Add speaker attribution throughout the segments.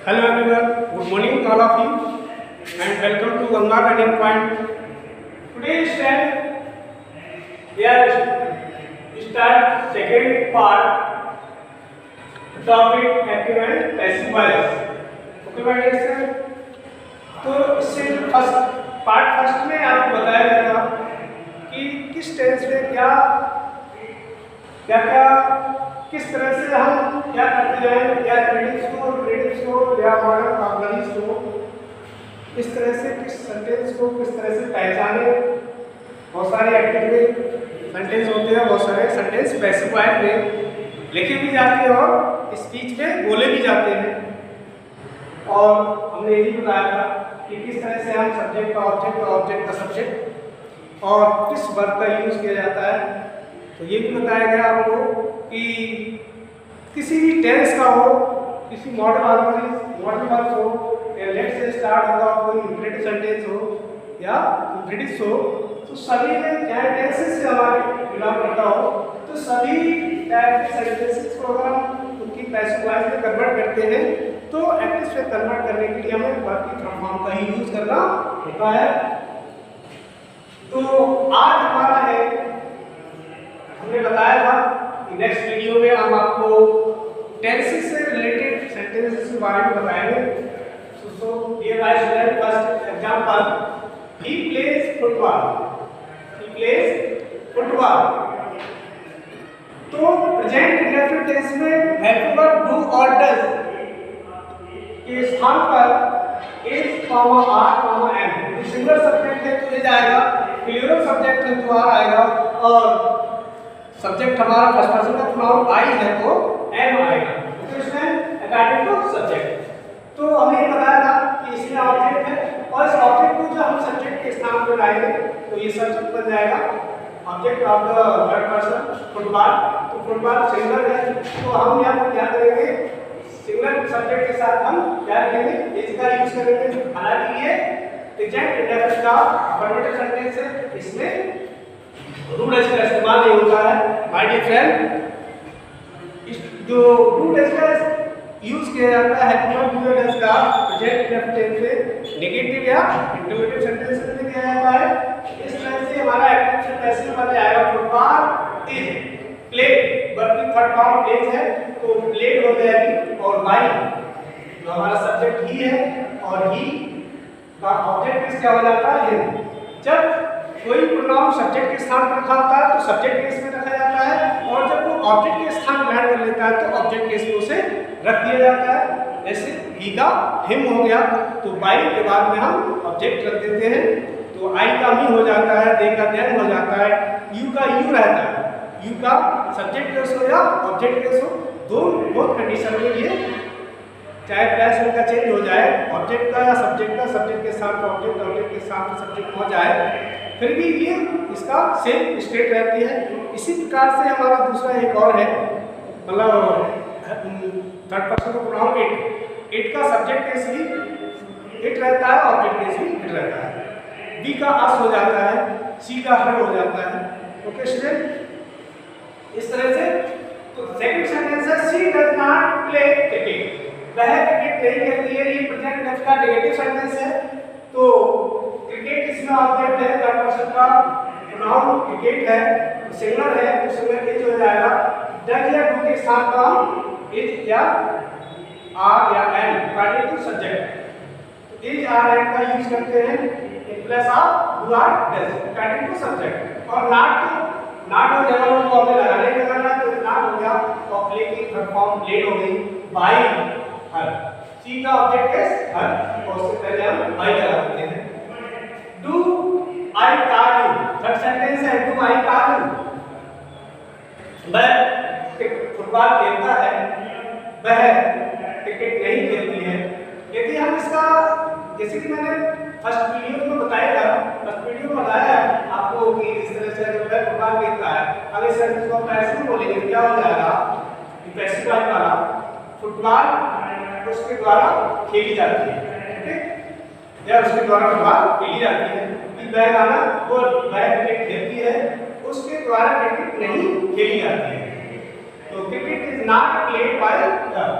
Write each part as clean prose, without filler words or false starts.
Speaker 1: Hello everyone, good morning all of you and welcome to Ganga Learning Point. Today students, we are start second part topic active and passive voice. Okay my dear sir, तो इससे first में आपको बताया गया था कि किस tense में क्या क्या क्या किस तरह से हम क्या करते हैं, या प्रीडिक्स को या मॉडल ऑर्गेनिक्स को इस तरह से किस सेंटेंस को किस तरह से पहचाने। बहुत सारे एक्टिव सेंटेंस होते हैं, बहुत सारे सेंटेंस पैसिव वॉइस में लिखे भी जाते हैं और स्पीच में बोले भी जाते हैं। और हमने यही बताया था कि किस तरह से हम सब्जेक्ट का ऑब्जेक्ट का सब्जेक्ट और किस वर्ब का यूज किया जाता है। तो ये भी बताया गया आपको कि किसी भी टेंस का हो, किसी मॉडल वर्ब हो, या लेट से स्टार्ट होगा कोई इंप्रेटिव सेंटेंस हो या इंप्रेटिव हो, तो सभी में चाहे टेंसेस से हमारे बिलोंग करता हो, तो सभी टाइप के सेंटेंसेस को अगर हम उनकी पैसिव वॉइस में कन्वर्ट करते हैं तो एक्टिव से कन्वर्ट करने के लिए हमें वर्ब की फ्रॉम फॉर्म का ही यूज करना होता है। तो आज हमारा है, हमने बताया था कि नेक्स्ट वीडियो में हम आपको टेंसेस से रिलेटेड सेंटेंसेस के बारे में बताएंगे। So here I student first example, he plays football. तो प्रेजेंट इंडेफिनिट टेंस में हेल्प वर्ब डू और डज के स्थान पर is comma are comma am, singular subject है तो इज आएगा, प्लूरल सब्जेक्ट है तो आर आएगा, और सब्जेक्ट हमारा फर्स्ट पर्सन का प्रोनाउन आई है तो एम आएगा। तो इसमें अकॉर्डिंग टू सब्जेक्ट। तो हमें ये बताया था कि इसमें ऑब्जेक्ट है और इस ऑब्जेक्ट को जो हम सब्जेक्ट के स्थान पर लाएंगे तो ये सब्जेक्ट बन जाएगा object of the third person football. तो फुटबॉल सिंगुलर है तो हम यहाँ पर क्या करेंगे, सिंगुलर सब्जेक्ट के साथ हम क्या करेंगे, इज का यूज करेंगे। हालांकि ये प्रेजेंट इंडेफिनिट का अफर्मेटिव सेंटेंस है, इसमें डू डज का इस्तेमाल नहीं होता है। माय डियर फ्रेंड, जो डू डज का यूज किया जाता है डू डज का प्रेजेंट इंडेफिनिट से नेगेटिव या इंटरोगेटिव सेंटेंस में किया जाता है। इस तरह से हमारा एक्टिव सेंटेंस में बन जाएगा फुटबॉल इज प्लेड, वर्ब की थर्ड फॉर्म प्लेज है तो प्लेड हो जाएगी, और बाय जो हमारा सब्जेक्ट ही है और ही का ऑब्जेक्ट क्या हो जाता है। जब कोई प्रोनाउन सब्जेक्ट के स्थान पर रखा होता है तो सब्जेक्ट केस में रखा जाता है, और जब वो ऑब्जेक्ट के स्थान ग्रहण कर लेता है तो ऑब्जेक्ट केस में उसे रख दिया जाता है। जैसे ही का हिम हो गया तो बाई के बाद में हम ऑब्जेक्ट रख देते हैं, तो आई का मी हो जाता है, दे का देन हो जाता है, यू का यू रहता है। यू का सब्जेक्ट केस हो या ऑब्जेक्ट केस हो, बहुत कंडीशन में ये चाहे प्लस इनका चेंज हो जाए, ऑब्जेक्ट का या सब्जेक्ट का, सब्जेक्ट के साथ ऑब्जेक्ट के साथ सब्जेक्ट हो जाए, फिर भी ये इसका सेम स्टेट रहती है। इसी प्रकार से हमारा दूसरा एक और है, मतलब थर्ड पर्सन का प्रोनाउन इट का सब्जेक्ट केस भी इट रहता है, ऑब्जेक्ट केस भी इट रहता है। बी का अस हो जाता है, सी का हर हो जाता है। ओके स्टूडेंट, इस तरह से। तो सेकंड सेंटेंस है सी डज नॉट प्ले क्रिकेट, वह क्रिकेट नहीं खेलती है। ये प्रेजेंट टेंस का नेगेटिव सेंटेंस है, तो क्रिकेट इसमें ऑब्जेक्ट है, थर्ड पर्सन का प्रोनाउन क्रिकेट है, सिंगुलर है तो सिंगुलर इज हो जाएगा। डज या डू के साथ का इज या आर या am according to subject. Is are am का यूज करते हैं in place of do or does according to subject. और नॉट हो जाएगा वो हमें लगाने का करना है, तो नॉट हो गया और प्ले की थर्ड फॉर्म प्लेड हो गई बाय हर। सी का ऑब्जेक्ट है हर, और उससे पहले हम बाय लगा देते हैं। Do I call you, third sentence है डू आई कॉल यू। वह फुटबॉल खेलता है, वह क्रिकेट नहीं खेलती है। यदि हम इसका, जैसे कि मैंने फर्स्ट वीडियो में बताया आपको कि इस तरह से अगर वह फुटबॉल खेलता है, अगर इस सेंटेंस को पैसिव बोलेंगे क्या हो जाएगा, पैसिव वाला फुटबॉल उसके द्वारा खेली जाती है, ठीक, या उसके द्वारा फुटबॉल खेली जाती है। वह गाना वो वह क्रिकेट खेलती है, उसके द्वारा क्रिकेट नहीं खेली जाती है। तो cricket is not played by,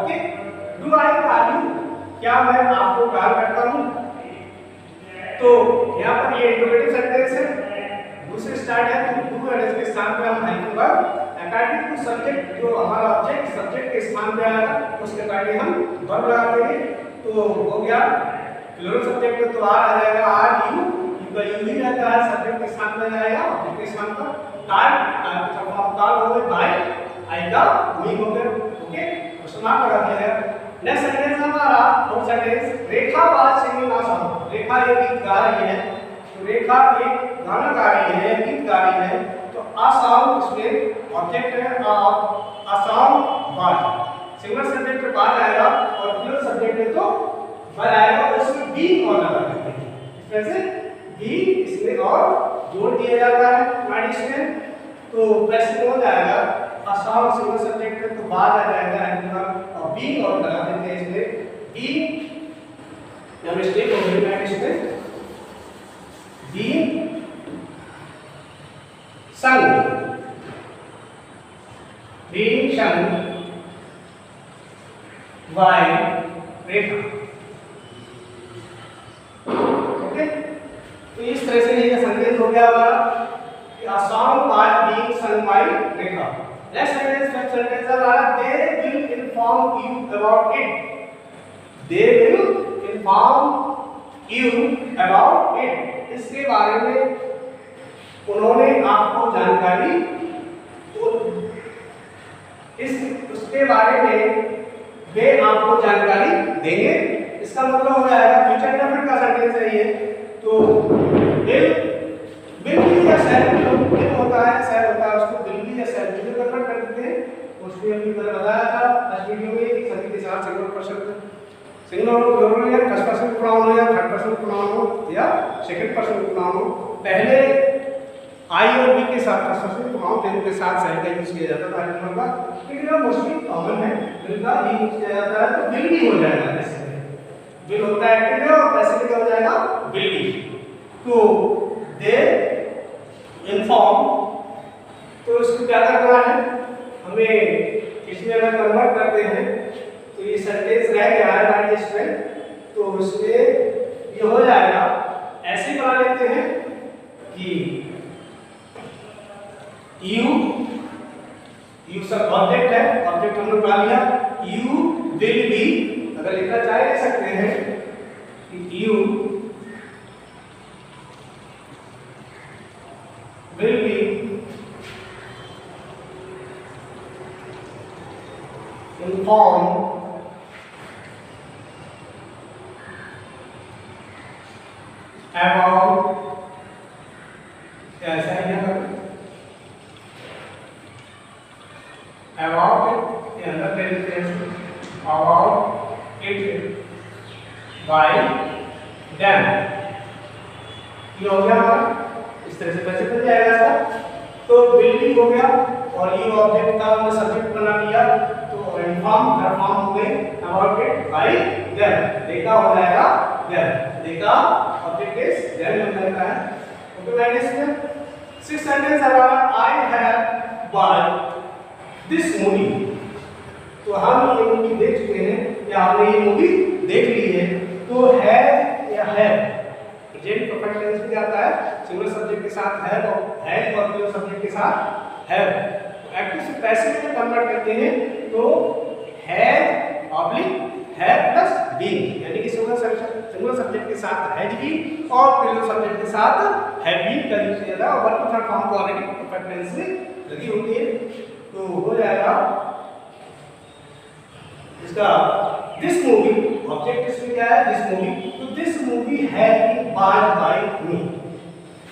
Speaker 1: okay. Do I call you, क्या मैं आपको कॉल करता हूँ? तो यहाँ पर ये इंट्रोगेटिव सेंटेंस है, दूसरे स्टार्ट है तो डू एंड इसके स्थान पे हम हेल्प होगा अकॉर्डिंग टू सब्जेक्ट, जो हमारा ऑब्जेक्ट सब्जेक्ट के स्थान पे आएगा उसके अकॉर्डिंग हम वर्ब लगा देंगे। तो हो गया प्लूरल सब्जेक्ट में तो आ जाएगा आर यू का यू ही रहता है, सब्जेक्ट के स्थान पे जाएगा ऑब्जेक्ट के स्थान पर। काल हो गए बाय, आएगा मी हो गया। ओके, क्वेश्चन मार्क लगा दिया गया। नेक्स्ट सेंटेंस हमारा fourth sentence, Rekha was singing a song. Rekha एक गीत गा रही है, तो रेखा एक गाना गा रही है, गीत गा रही है, तो अ सॉन्ग इसमें ऑब्जेक्ट है, अ सॉन्ग वाज सिंगल सब्जेक्ट पे वाज आएगा और प्लूरल सब्जेक्ट में तो वाज आएगा और इसमें बी और लगा देते हैं। इस तरह से बी इसमें और जोड़ दिया जाता है हमारे इसमें, तो प्रश्न हो जाएगा अ सॉन्ग सिंगल सब्जेक्ट पे तो वाज आ जाएगा और बी और लगा देते हैं इसमें बी, या मिस्टेक हो गई मैं इसमें बी संग, बी संग वाई रेखा। ओके, तो इस तरह से ये सेंटेंस हो गया हमारा कि अ सॉन्ग वाज बीइंग सung by रेखा। नेक्स्ट सेंटेंस हमारा they will inform you about it. They will inform you about it, इसके बारे में उन्होंने आपको जानकारी, उसके बारे में वे आपको जानकारी देंगे। इसका मतलब हो जाएगा फ्यूचर डेफिनेट का सेंटेंस है ये। तो विल भी या शैल भी होता है, शैल होता है, उसको विल भी या शैल भी कन्वर्ट कर देते हैं। उसमें अभी मैंने बताया था आज वीडियो में सभी के साथ सिंगल पर्सन, सिंगल प्लूरल या फर्स्ट पर्सन प्रोनाउन हो या थर्ड पर्सन प्रोनाउन हो या सेकंड पर्सन प्रोनाउन हो, पहले आई और बी के साथ फर्स्ट पर्सन प्रोनाउन दोनों के साथ शैल का यूज किया जाता है एनिमल का, लेकिन ये मोस्टली कॉमन है, विल का ही यूज किया जाता है। तो विल भी हो जाएगा, ऐसे विल होता है एक्टिव में और पैसिव का हो जाएगा विल भी। तो दे इन्फॉर्म, तो इसको क्या करना है हमें, इसमें अगर कन्वर्ट करते हैं तो ये सेंटेंस रह गया है हमारे इसमें, तो इसमें ये हो जाएगा ऐसे बना लेते हैं कि यू सब ऑब्जेक्ट है, ऑब्जेक्ट हम लोग बना लिया, यू विल बी, अगर लिखना चाहे लिख सकते हैं कि you will be inform about, ऐसा ही है about it, अंदर ले लेते हैं about it by them। ये हो गया हमारा, इस तरह से कैसे बन जाएगा इसका। तो will be हो गया और ये ऑब्जेक्ट का हमने सब्जेक्ट बना दिया, तो इन्फॉर्म verb फॉर्म हो गए about it by them, देखा हो जाएगा them, देखा ऑब्जेक्ट इज them बन जाता है। ओके गाइस, सिक्स सेंटेंस हमारा I have watched this movie. तो हम ये मूवी देख चुके हैं या हमने ये मूवी देख ली है। तो है या है प्रेजेंट परफेक्ट टेंस में जाता है, सिंगल सब्जेक्ट के साथ है और प्लूरल सब्जेक्ट के साथ है। एक्टिव से पैसिव में कन्वर्ट करते हैं तो हैज ऑब्लिक है प्लस बीइंग, यानी कि सिंगल सब्जेक्ट के साथ हैज भी और प्लूरल सब्जेक्ट के साथ हैव बीन का यूज किया जाता है और वर्ब टू थर्ड फॉर्म को ऑलरेडी परफेक्ट टेंस में लगी होती है। तो हो जाएगा इसका दिस मूवी, ऑब्जेक्ट इसमें क्या है दिस मूवी, तो this movie has been watched by me,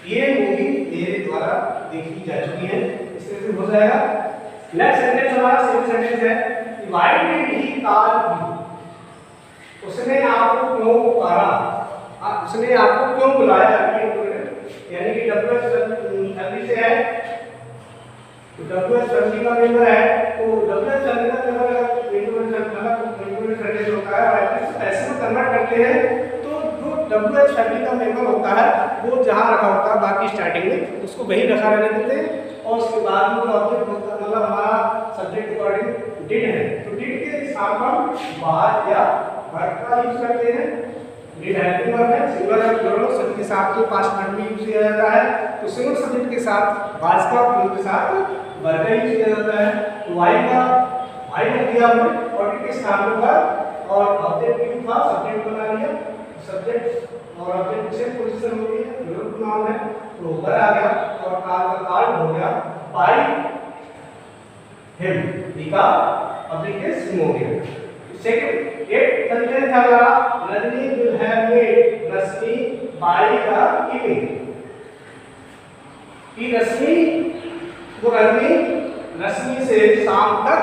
Speaker 1: ये मूवी मेरे द्वारा देखी जा चुकी है। इस तरह से हो जाएगा। नेक्स्ट सेंटेंस हमारा सेम सेंटेंस है, why did he call you, उसने आपको क्यों पुकारा, उसने आपको क्यों बुलाया, यानी कि डब्ल्यूएच से है, तो डब्ल्यूएच फैमिली का मेंबर है, तो डब्ल्यूएच फैमिली का मेंबर इंटरनेट होता है और ऐसे में कन्वर्ट करते हैं। तो जो डब्ल्यूएच फैमिली का मेंबर होता है वो जहाँ रखा होता है बाकी स्टार्टिंग में उसको वहीं रखा रहने देते हैं और उसके बाद में ऑब्जेक्ट होता है, मतलब हमारा सब्जेक्ट अकॉर्डिंग डिड है, तो डिड के स्थान पर वाज या वर्ब का यूज करते हैं, नीड हेल्पिंग वर्ब है, सिंगुलर है प्लूरल सभी के साथ के पास्ट में भी यूज किया जाता है। तो सिंगल सब्जेक्ट के साथ बाज का प्लूरल के साथ वर्ब का यूज किया जाता है। तो वाई रख दिया हमने और के स्थान पर और ऑब्जेक्ट क्यों था, सब्जेक्ट बना लिया, सब्जेक्ट और ऑब्जेक्ट से पोजीशन हो गई है, प्लूरल नाउन है तो वर आ गया और काल का काल हो गया बाय हिम, लिखा ऑब्जेक्ट के सिम हो गया। सेकंड एक सेंटेंस है हमारा Rajni will have made Rashmi bye the evening, कि रश्मि वो रश्मि से शाम तक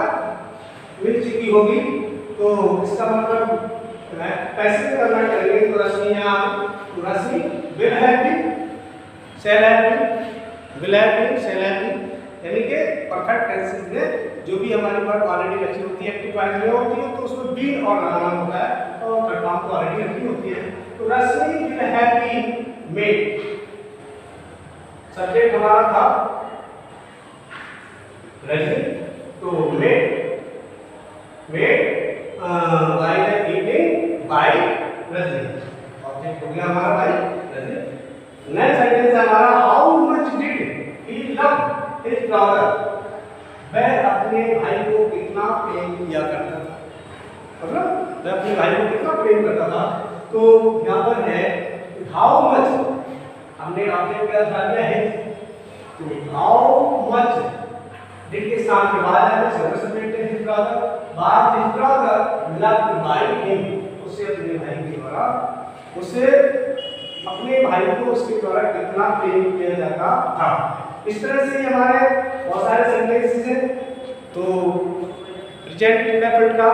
Speaker 1: मिल चुकी होगी। तो इसका मतलब पैसे करना करेंगे तो रश्मि यहाँ तो Rashmi will have been, shall have been, will have been, shall have been, यानी कि परफेक्ट टेंसेस में जो भी हमारी वर्ब ऑलरेडी रखी होती है, एक्टिव वॉइस में होती है तो उसमें बीन और लगाना होता है और थर्ड फॉर्म तो ऑलरेडी रखी होती है। तो Rashmi will have been made, subject हमारा था रजनी, तो made by the evening by Rajni, object हो गया हमारा बाय रजनी। नेक्स्ट सेंटेंस है हमारा how much did he love his brother, वह अपने भाई को कितना प्रेम किया करता था, मतलब वह अपने भाई को कितना प्रेम करता था। तो यहाँ पर है हाउ मच, हमने ऑब्जेक्ट क्या था है, तो हाउ मच डिड के साथ के बाद है सिंगल सब्जेक्ट है हिज ब्रदर, बाद his brother loved by him, उसे अपने भाई के द्वारा, उसे अपने भाई को उसके द्वारा कितना प्रेम किया जाता था। इस तरह से हमारे बहुत सारे सेंटेंसेस हैं। तो प्रेजेंट इंडेफिनिट का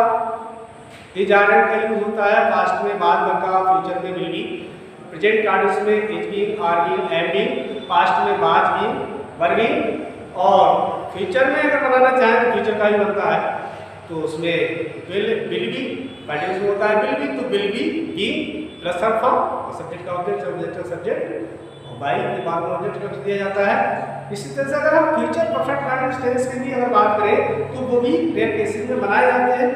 Speaker 1: इज आर एंड का यूज होता है पास्ट में, बाद में का, फ्यूचर में विल बी, प्रेजेंट कार्ड्स में is being, are being, am being, past में बाज बीइंग, वर बीइंग, और फ्यूचर में अगर बनाना चाहें तो फ्यूचर का ही बनता है तो उसमें विल बी पैटर्न में होता है विल बी, तो विल बी प्लस सब फॉर्म, सब्जेक्ट का ऑब्जेक्ट सब्जेक्ट और बाई के बाद में ऑब्जेक्ट रख दिया जाता है। इसी तरह से अगर हम फ्यूचर परफेक्ट कंटीन्यूअस टेंस की भी अगर बात करें तो वो भी रेयर केसेस में बनाए जाते हैं।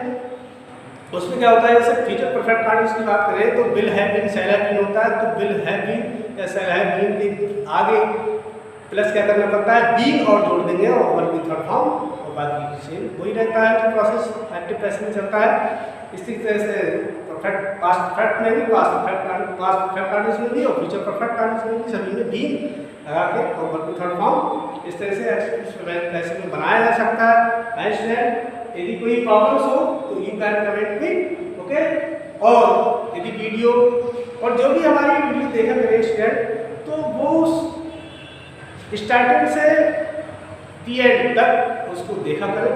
Speaker 1: उसमें क्या होता है, जैसे फ्यूचर परफेक्ट कंटीन्यूअस की बात करें तो will have been, shall have been होता है, तो विल हैव बीन या शैल हैव बीन के आगे प्लस क्या करना पड़ता है, बीन और जोड़ देंगे और वर्ब की थर्ड फॉर्म और बाकी सेम वही रहता है जो प्रोसेस एक्टिव प्रेजेंट में चलता है। इसी तरह से परफेक्ट पास्ट परफेक्ट में भी, पास्ट परफेक्ट कंटीन्यूअस में भी और फ्यूचर परफेक्ट कंटीन्यूअस में भी सभी में बीन लगा के और वर्ब की थर्ड फॉर्म इस तरह से एक्टिव प्रेजेंट में बनाया जा सकता है। स्टूडेंट यदि कोई प्रॉब्लम्स हो तो you can comment me, okay. और यदि वीडियो और जो भी हमारी वीडियो देखा करें स्टूडेंट तो वो स्टार्टिंग से दी एंड तक उसको देखा करें,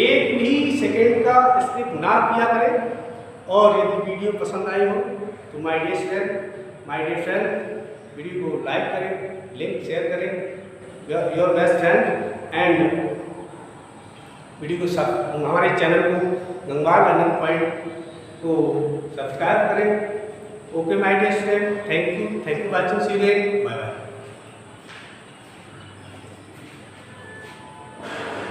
Speaker 1: एक भी सेकेंड का स्किप ना किया करें। और यदि वीडियो पसंद आई हो तो my dear student, my dear friend, video को लाइक करें, लिंक शेयर करें your best friend and video को सब हमारे चैनल को गंगवार लर्निंग पॉइंट को सब्सक्राइब करें। Okay my dear student, thank you for watching, see you again, bye bye.